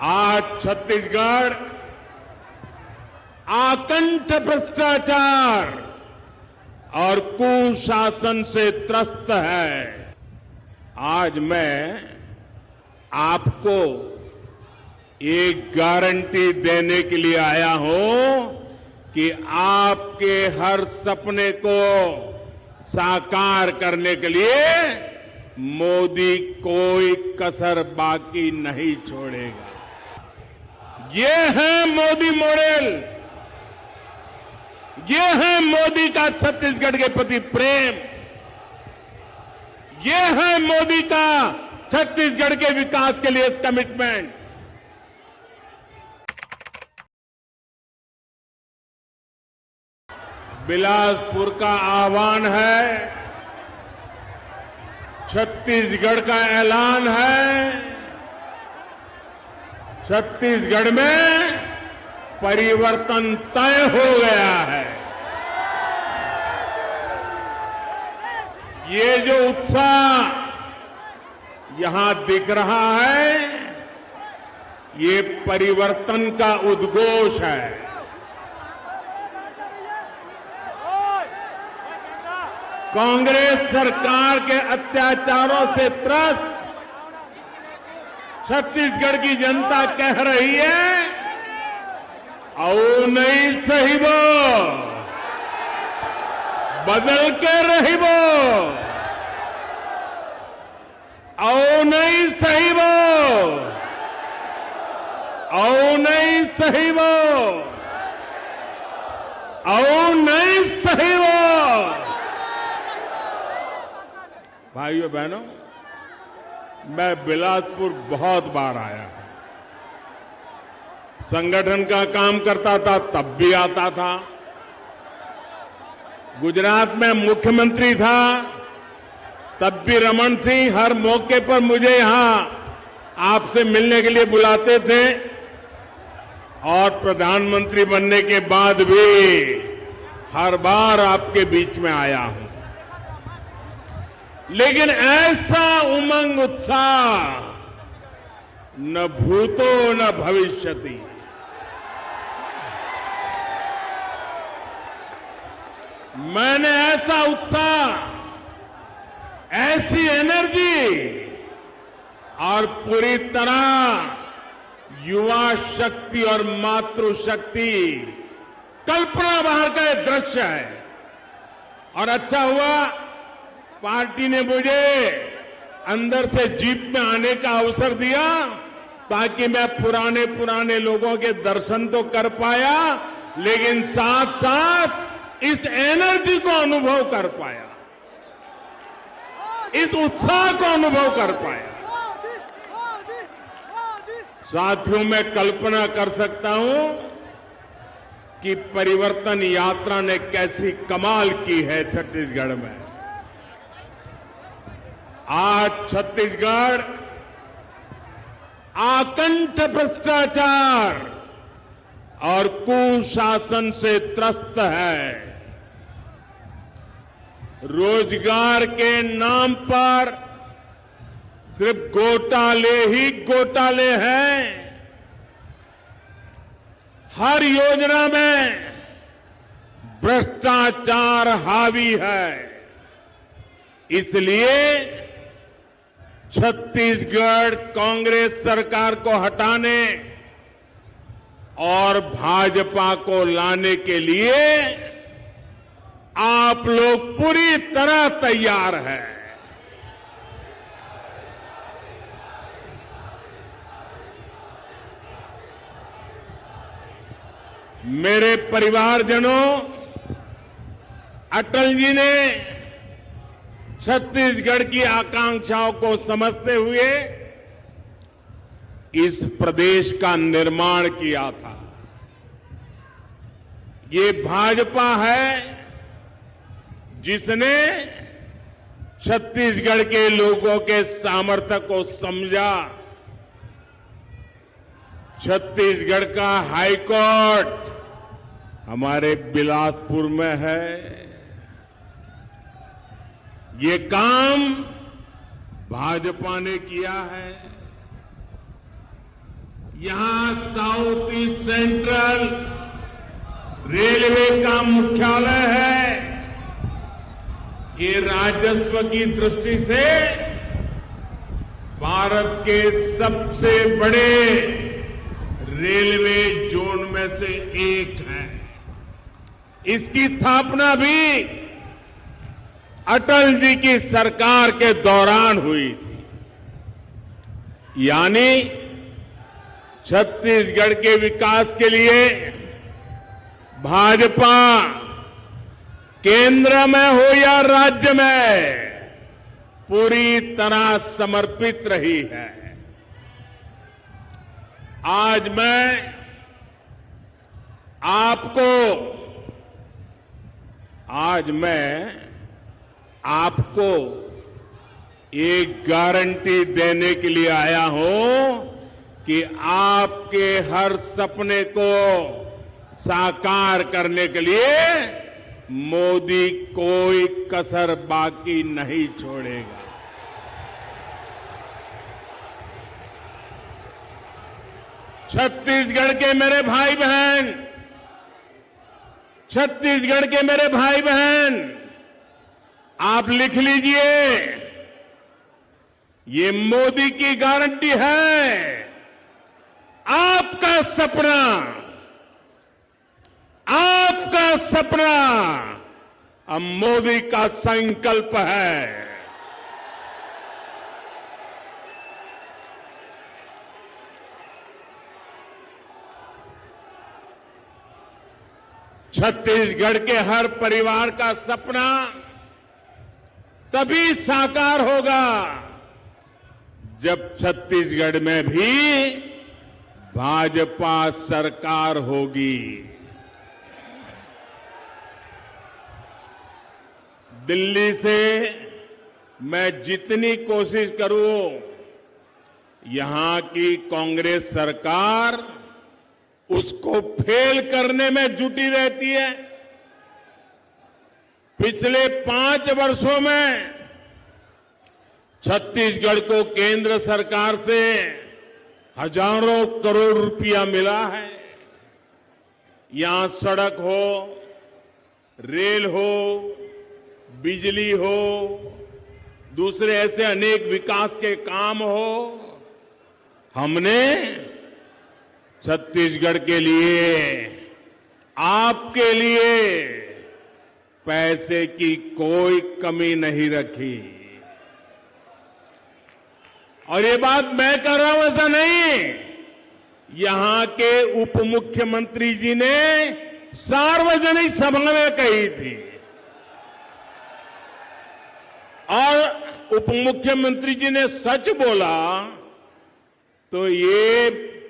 आज छत्तीसगढ़ आकंठ भ्रष्टाचार और कुशासन से त्रस्त है। आज मैं आपको एक गारंटी देने के लिए आया हूं कि आपके हर सपने को साकार करने के लिए मोदी कोई कसर बाकी नहीं छोड़ेगा। ये है मोदी मॉडल, ये है मोदी का छत्तीसगढ़ के प्रति प्रेम, ये है मोदी का छत्तीसगढ़ के विकास के लिए कमिटमेंट। बिलासपुर का आह्वान है, छत्तीसगढ़ का ऐलान है। छत्तीसगढ़ में परिवर्तन तय हो गया है। ये जो उत्साह यहां दिख रहा है, ये परिवर्तन का उद्घोष है। कांग्रेस सरकार के अत्याचारों से त्रस्त छत्तीसगढ़ की जनता कह रही है, आओ नहीं सही वो, बदल के रही वो, आओ नहीं सही वो, आओ नहीं सही वो, आओ नहीं सही वो। भाइयों बहनों, मैं बिलासपुर बहुत बार आया हूं। संगठन का काम करता था तब भी आता था। गुजरात में मुख्यमंत्री था तब भी रमन सिंह हर मौके पर मुझे यहां आपसे मिलने के लिए बुलाते थे, और प्रधानमंत्री बनने के बाद भी हर बार आपके बीच में आया हूं। लेकिन ऐसा उमंग उत्साह न भूतो न भविष्यति। मैंने ऐसा उत्साह, ऐसी एनर्जी और पूरी तरह युवा शक्ति और मातृशक्ति, कल्पना बाहर का यह दृश्य है। और अच्छा हुआ पार्टी ने मुझे अंदर से जीप में आने का अवसर दिया, ताकि मैं पुराने लोगों के दर्शन तो कर पाया, लेकिन साथ साथ इस एनर्जी को अनुभव कर पाया, इस उत्साह को अनुभव कर पाया। साथियों, मैं कल्पना कर सकता हूं कि परिवर्तन यात्रा ने कैसी कमाल की है छत्तीसगढ़ में। आज छत्तीसगढ़ आकंठ भ्रष्टाचार और कुशासन से त्रस्त है। रोजगार के नाम पर सिर्फ घोटाले ही घोटाले हैं। हर योजना में भ्रष्टाचार हावी है। इसलिए छत्तीसगढ़ कांग्रेस सरकार को हटाने और भाजपा को लाने के लिए आप लोग पूरी तरह तैयार हैं। मेरे परिवारजनों, अटल जी ने छत्तीसगढ़ की आकांक्षाओं को समझते हुए इस प्रदेश का निर्माण किया था। ये भाजपा है जिसने छत्तीसगढ़ के लोगों के सामर्थ्य को समझा। छत्तीसगढ़ का हाईकोर्ट हमारे बिलासपुर में है। ये काम भाजपा ने किया है। यहां साउथ ईस्ट सेंट्रल रेलवे का मुख्यालय है। ये राजस्व की दृष्टि से भारत के सबसे बड़े रेलवे जोन में से एक है। इसकी स्थापना भी अटल जी की सरकार के दौरान हुई थी। यानी छत्तीसगढ़ के विकास के लिए भाजपा केंद्र में हो या राज्य में पूरी तरह समर्पित रही है। आज मैं आपको एक गारंटी देने के लिए आया हूं कि आपके हर सपने को साकार करने के लिए मोदी कोई कसर बाकी नहीं छोड़ेगा। छत्तीसगढ़ के मेरे भाई बहन, छत्तीसगढ़ के मेरे भाई बहन, आप लिख लीजिए, ये मोदी की गारंटी है। आपका सपना अब मोदी का संकल्प है। छत्तीसगढ़ के हर परिवार का सपना तभी साकार होगा जब छत्तीसगढ़ में भी भाजपा सरकार होगी। दिल्ली से मैं जितनी कोशिश करूं, यहां की कांग्रेस सरकार उसको फेल करने में जुटी रहती है। पिछले 5 वर्षों में छत्तीसगढ़ को केंद्र सरकार से हजारों करोड़ रुपया मिला है। यहां सड़क हो, रेल हो, बिजली हो, दूसरे ऐसे अनेक विकास के काम हो, हमने छत्तीसगढ़ के लिए, आपके लिए पैसे की कोई कमी नहीं रखी। और ये बात मैं कर रहा हूं ऐसा नहीं, यहां के उप मुख्यमंत्री जी ने सार्वजनिक सभा में कही थी। और उप मुख्यमंत्री जी ने सच बोला तो ये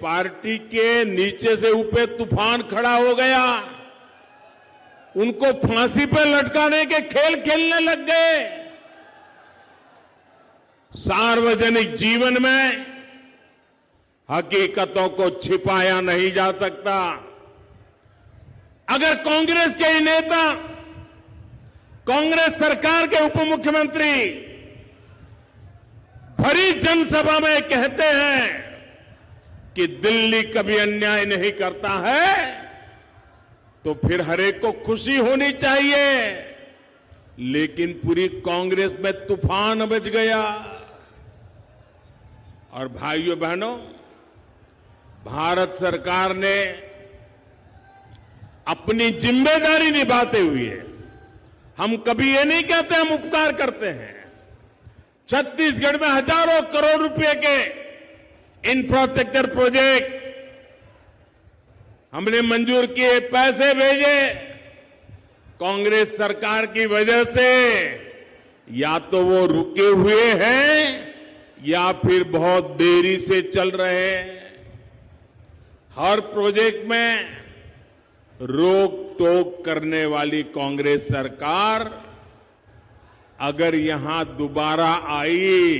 पार्टी के नीचे से ऊपर तूफान खड़ा हो गया। उनको फांसी पर लटकाने के खेल खेलने लग गए। सार्वजनिक जीवन में हकीकतों को छिपाया नहीं जा सकता। अगर कांग्रेस के ही नेता, कांग्रेस सरकार के उप मुख्यमंत्री भरी जनसभा में कहते हैं कि दिल्ली कभी अन्याय नहीं करता है, तो फिर हरेक को खुशी होनी चाहिए। लेकिन पूरी कांग्रेस में तूफान मच गया। और भाइयों बहनों, भारत सरकार ने अपनी जिम्मेदारी निभाते हुए, हम कभी ये नहीं कहते हम उपकार करते हैं, छत्तीसगढ़ में हजारों करोड़ रुपए के इंफ्रास्ट्रक्चर प्रोजेक्ट हमने मंजूर किए, पैसे भेजे। कांग्रेस सरकार की वजह से या तो वो रुके हुए हैं या फिर बहुत देरी से चल रहे हैं। हर प्रोजेक्ट में रोक टोक करने वाली कांग्रेस सरकार अगर यहां दोबारा आई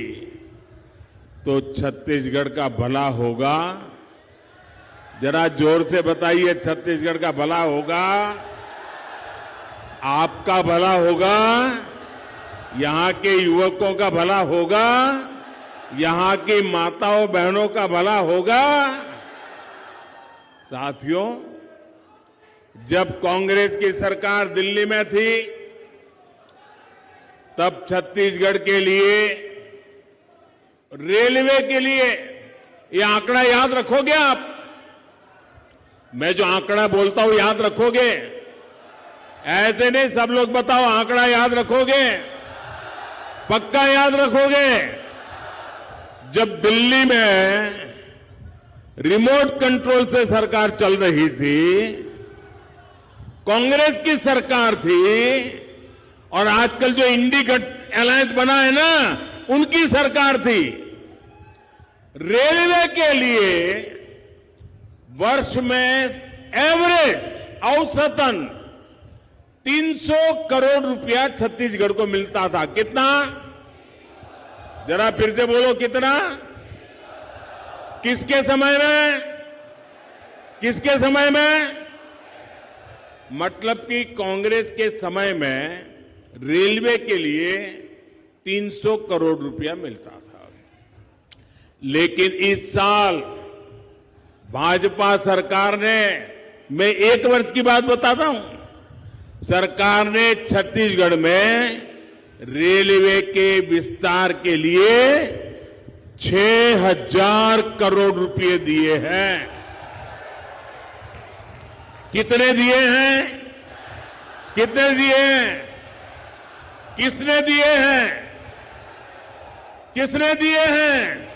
तो छत्तीसगढ़ का भला होगा। जरा जोर से बताइए, छत्तीसगढ़ का भला होगा, आपका भला होगा, यहां के युवकों का भला होगा, यहां की माताओं बहनों का भला होगा। साथियों, जब कांग्रेस की सरकार दिल्ली में थी तब छत्तीसगढ़ के लिए रेलवे के लिए, ये आंकड़ा याद रखोगे आप? मैं जो आंकड़ा बोलता हूं याद रखोगे? ऐसे नहीं सब लोग बताओ, आंकड़ा याद रखोगे? पक्का याद रखोगे? जब दिल्ली में रिमोट कंट्रोल से सरकार चल रही थी, कांग्रेस की सरकार थी, और आजकल जो इंडी अलायंस बना है ना, उनकी सरकार थी। रेलवे के लिए वर्ष में एवरेज औसतन 300 करोड़ रुपया छत्तीसगढ़ को मिलता था। कितना? जरा फिर से बोलो, कितना? किसके समय में? किसके समय में? मतलब कि कांग्रेस के समय में रेलवे के लिए 300 करोड़ रुपया मिलता था। लेकिन इस साल भाजपा सरकार ने, मैं एक वर्ष की बात बताता हूं, सरकार ने छत्तीसगढ़ में रेलवे के विस्तार के लिए 6,000 करोड़ रुपए दिए हैं। कितने दिए हैं? कितने दिए हैं? किसने दिए हैं? किसने दिए हैं?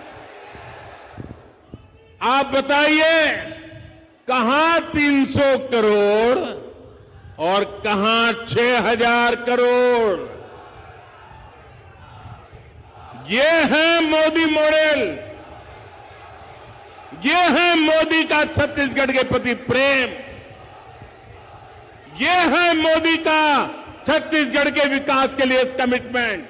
आप बताइए, कहां 300 करोड़ और कहां 6,000 करोड़? ये है मोदी मॉडल, ये है मोदी का छत्तीसगढ़ के प्रति प्रेम, ये है मोदी का छत्तीसगढ़ के विकास के लिए कमिटमेंट।